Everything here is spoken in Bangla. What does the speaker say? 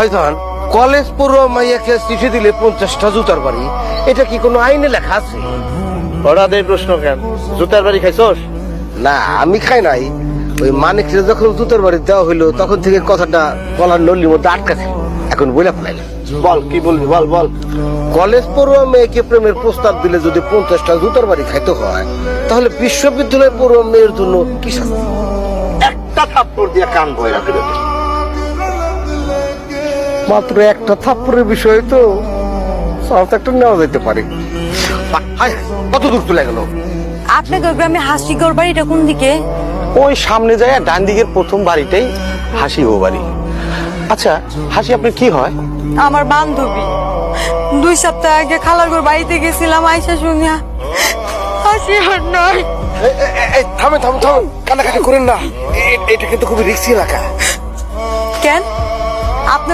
ভাইজান, কলেজ পড়ুয়া মাইয়াকে চিঠি দিলে 50টা জুতার বাড়ি, এটা কি কোনো আইনে লেখা আছে? হঠাৎ এই প্রশ্ন কেন? জুতার বাড়ি খাইছস? না, আমি খাই নাই। ওই মানিকরে যখন জুতার বাড়ি দেওয়া হইলো তখন থেকে কথাটা গলার নলির মধ্যে আটকা ছিল, এখন বইলা ফেলাইলাম। বল, কি বলবি বল বল। কলেজ পড়ুয়া মেয়েকে প্রেমের প্রস্তাব দিলে যদি 50টা জুতার বাড়ি খাইতে হয়, তাহলে বিশ্ববিদ্যালয় পড়ুয়া মেয়ের জন্য কি শাস্তি? একটা থাপ্পড় দিয়ে কান বয়রা করে দে। মাত্র একটা থাপ্পড়ের বিষয় তো, সাথে একটা নেওয়া যেতে পারে। হায়, কত দূর চলে গেল? আপনাদের গ্রামে হাসিগড় বাড়িটা কোন দিকে? ওই সামনে যায় ডান দিকের প্রথম বাড়িটাই হাসি ও বাড়ি। আচ্ছা, হাসি আপনার কি হয়? আমার বান্ধবী। 2 সপ্তাহ আগে খালার ঘর বাড়িতে গেছিলাম, আইসা শুনিয়া হাসি আর নাই। থামেন থামেন থামেন, কান্নাকাটি করেন না, এটা কিন্তু খুবই রিস্কি এলাকা। কেন? আপনি